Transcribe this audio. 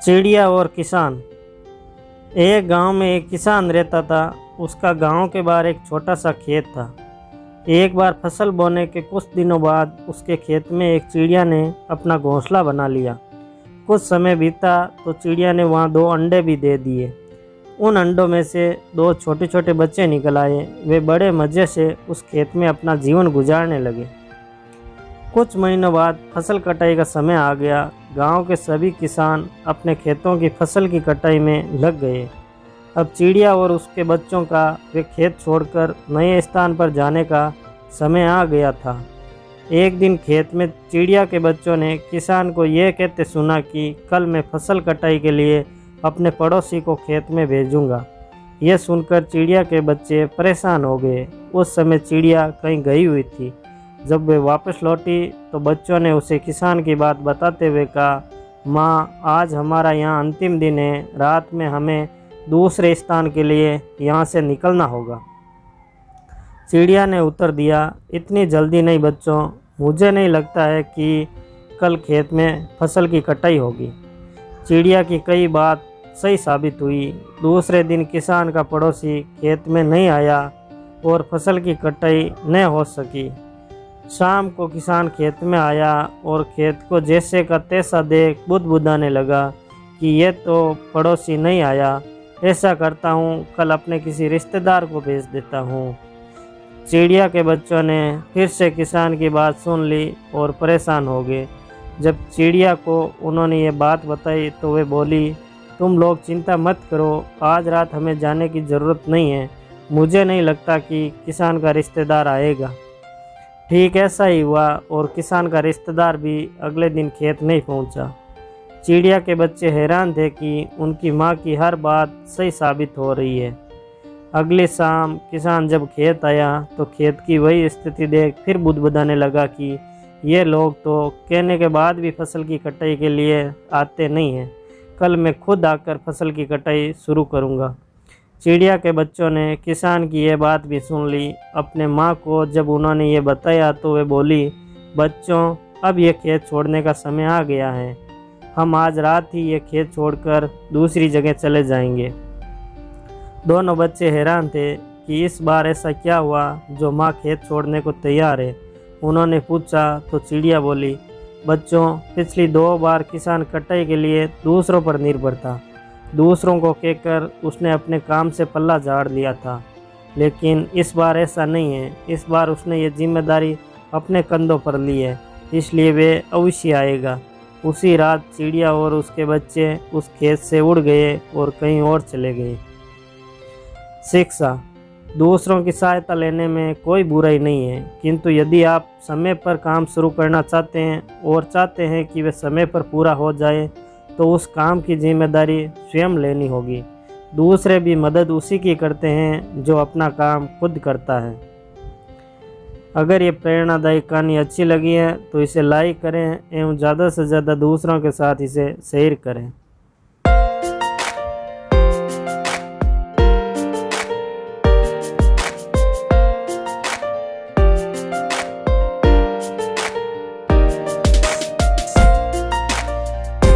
चिड़िया और किसान। एक गांव में एक किसान रहता था। उसका गांव के बाहर एक छोटा सा खेत था। एक बार फसल बोने के कुछ दिनों बाद उसके खेत में एक चिड़िया ने अपना घोंसला बना लिया। कुछ समय बीता तो चिड़िया ने वहां 2 अंडे भी दे दिए। उन अंडों में से 2 छोटे छोटे बच्चे निकल आए। वे बड़े मज़े से उस खेत में अपना जीवन गुजारने लगे। कुछ महीनों बाद फसल कटाई का समय आ गया। गांव के सभी किसान अपने खेतों की फसल की कटाई में लग गए। अब चिड़िया और उसके बच्चों का वे खेत छोड़कर नए स्थान पर जाने का समय आ गया था। एक दिन खेत में चिड़िया के बच्चों ने किसान को यह कहते सुना कि कल मैं फसल कटाई के लिए अपने पड़ोसी को खेत में भेजूंगा। यह सुनकर चिड़िया के बच्चे परेशान हो गए। उस समय चिड़िया कहीं गई हुई थी। जब वे वापस लौटी तो बच्चों ने उसे किसान की बात बताते हुए कहा, माँ, आज हमारा यहाँ अंतिम दिन है। रात में हमें दूसरे स्थान के लिए यहाँ से निकलना होगा। चिड़िया ने उत्तर दिया, इतनी जल्दी नहीं बच्चों, मुझे नहीं लगता है कि कल खेत में फसल की कटाई होगी। चिड़िया की कई बात सही साबित हुई। दूसरे दिन किसान का पड़ोसी खेत में नहीं आया और फसल की कटाई न हो सकी। शाम को किसान खेत में आया और खेत को जैसे का तैसा देख बुदबुदाने लगा कि ये तो पड़ोसी नहीं आया। ऐसा करता हूँ, कल अपने किसी रिश्तेदार को भेज देता हूँ। चिड़िया के बच्चों ने फिर से किसान की बात सुन ली और परेशान हो गए। जब चिड़िया को उन्होंने ये बात बताई तो वे बोली, तुम लोग चिंता मत करो, आज रात हमें जाने की ज़रूरत नहीं है। मुझे नहीं लगता कि किसान का रिश्तेदार आएगा। ठीक ऐसा ही हुआ और किसान का रिश्तेदार भी अगले दिन खेत नहीं पहुंचा। चिड़िया के बच्चे हैरान थे कि उनकी माँ की हर बात सही साबित हो रही है। अगली शाम किसान जब खेत आया तो खेत की वही स्थिति देख फिर बुदबुदाने लगा कि ये लोग तो कहने के बाद भी फसल की कटाई के लिए आते नहीं हैं। कल मैं खुद आकर फसल की कटाई शुरू करूँगा। चिड़िया के बच्चों ने किसान की यह बात भी सुन ली। अपने माँ को जब उन्होंने ये बताया तो वे बोली, बच्चों, अब ये खेत छोड़ने का समय आ गया है। हम आज रात ही ये खेत छोड़कर दूसरी जगह चले जाएंगे। दोनों बच्चे हैरान थे कि इस बार ऐसा क्या हुआ जो माँ खेत छोड़ने को तैयार है। उन्होंने पूछा तो चिड़िया बोली, बच्चों, पिछली 2 बार किसान कटाई के लिए दूसरों पर निर्भर था। दूसरों को कहकर उसने अपने काम से पल्ला झाड़ लिया था, लेकिन इस बार ऐसा नहीं है। इस बार उसने ये जिम्मेदारी अपने कंधों पर ली है, इसलिए वे अवश्य आएगा। उसी रात चिड़िया और उसके बच्चे उस खेत से उड़ गए और कहीं और चले गए। शिक्षा। दूसरों की सहायता लेने में कोई बुराई नहीं है, किंतु यदि आप समय पर काम शुरू करना चाहते हैं और चाहते हैं कि वे समय पर पूरा हो जाए तो उस काम की जिम्मेदारी स्वयं लेनी होगी। दूसरे भी मदद उसी की करते हैं जो अपना काम खुद करता है। अगर ये प्रेरणादायी कहानी अच्छी लगी है तो इसे लाइक करें एवं ज़्यादा से ज़्यादा दूसरों के साथ इसे शेयर करें।